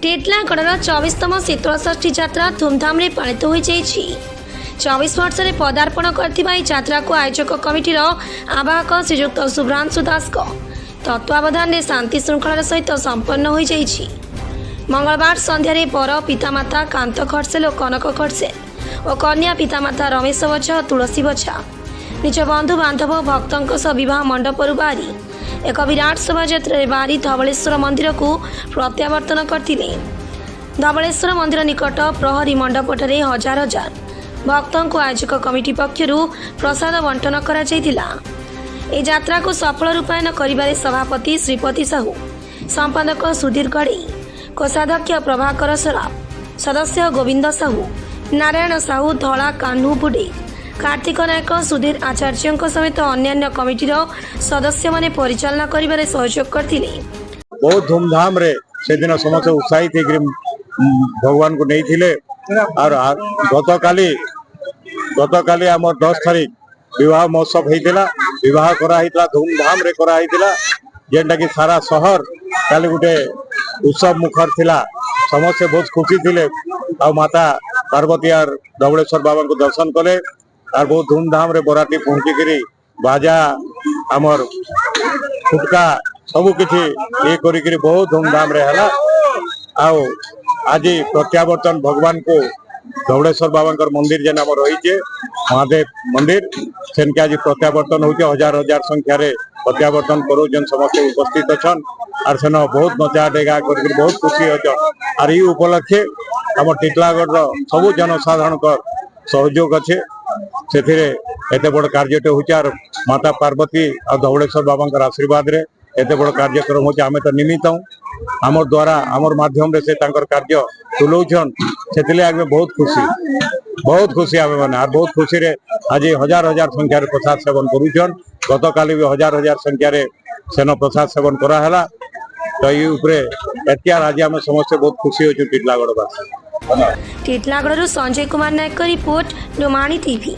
ଟିଟଲାଗଡ଼ର 24ତମ ଶୀତଳଷଷ୍ଠୀ ଯାତ୍ରା ଧୁମଧାମରେ ପାଳିତ ହୋଇଯାଇଛି। 24 ବର୍ଷରେ ପଦାର୍ପଣ କରିଥିବା ଏହି ଯାତ୍ରାକୁ ଆୟୋଜକ କମିଟିର ଆବାହକ ଶ୍ରୀଯୁକ୍ତ ଶୁଭ୍ରାଂଶୁ ଦାସଙ୍କ ତତ୍ତ୍ୱାବଧାନରେ ଶାନ୍ତି ଶୃଙ୍ଖଳାର ସହିତ ସମ୍ପନ୍ନ ହୋଇଯାଇଛି। ମଙ୍ଗଳବାର ସନ୍ଧ୍ୟାରେ ବର ପିତାମାତା କାନ୍ତ ଖଡ଼ସେଲ ଓ କନକ ଖଡ଼ସେଲ ଓ କନ୍ୟା ପିତାମାତା ରମେଶ ବଛା ଓ ତୁଳସୀ ବଛା ନିଜ ବନ୍ଧୁବାନ୍ଧବ ଓ ଭକ୍ତଙ୍କ ସହ ବିବାହ ମଣ୍ଡପରୁ ବାହାରି ଏକ ବିରାଟ ଶୋଭାଯାତ୍ରାରେ ବାହାରି ଧବଳେଶ୍ୱର ମନ୍ଦିରକୁ ପ୍ରତ୍ୟାବର୍ତ୍ତନ କରିଥିଲେ। ଧବଳେଶ୍ୱର ମନ୍ଦିର ନିକଟ ପ୍ରହରୀ ମଣ୍ଡପଠାରେ ହଜାର ହଜାର ଭକ୍ତଙ୍କୁ ଆୟୋଜକ କମିଟି ପକ୍ଷରୁ ପ୍ରସାଦ ବଣ୍ଟନ କରାଯାଇଥିଲା। ଏହି ଯାତ୍ରାକୁ ସଫଳ ରୂପାୟନ କରିବାରେ ସଭାପତି ଶ୍ରୀପତି ସାହୁ, ସମ୍ପାଦକ ସୁଧୀର ଗଡ଼େଇ, କୋଷାଧ୍ୟକ୍ଷ ପ୍ରଭାକର ସରାଫ, ସଦସ୍ୟ ଗୋବିନ୍ଦ ସାହୁ, ନାରାୟଣ ସାହୁ, ଧଳା କାହ୍ନୁ ବୁଡେ, कार्तिक नायक, सुधीर आचार्य समेत अन्य कमिटीर सदस्य परिचालना करिबारे सहयोग करथिले। बहुत धूमधाम रे से दिन समस्त उत्साहित भगवान को नहीं थिले। और गतकाली आम 10 तारीख विवाह महोत्सव होता विवाह कराइला धूमधाम रे कराइला जेनटा कि सारा शहर काली गोटे उत्सव मुखर थिला। समस्त बहुत खुशी थिले आ माता पार्वती और धवलेश्वर बाबा को दर्शन कले और बहुत धूमधाम रे बराती पहुंची बाजा आमर फुटका सबू किसी ये करी बहुत धूमधाम रे हला। आओ आज प्रत्यावर्तन भगवान को धवलेश्वर बाबा मंदिर जेन आम रही महादेव मंदिर सेनके आज प्रत्यावर्तन हो हजार हजार संख्या रे प्रत्यावर्तन करू जेन समस्त उपस्थित अच्छन और सेन बहुत नचा डेगा कर बहुत खुशी अच्छन। और ये उपलक्षे आम टिटलागढ़ सबू जनसाधारण सहयोग अच्छे से एते बड़ कार्यटे हो माता पार्वती और धवलेश्वर बाबा आशीर्वाद रे एते बड़ कार्यक्रम हो आमे तो निमित्त हूँ आमर द्वारा आमर माध्यम रे से तांकर कार्य तुलौछन से आगे बहुत खुशी आमे माने और बहुत खुशी रे आज हजार हजार संख्या रे प्रसाद सेवन करूछन। गतकाली भी हजार हजार संख्या रे सेन प्रसाद सेवन करा हला। तो ये उपरे एतियार आज आमे समस्त बहुत खुशी होछु टिटलागढ़ वासी। Titlagarh Sanjay Kumar Nayak report लोमाणी TV.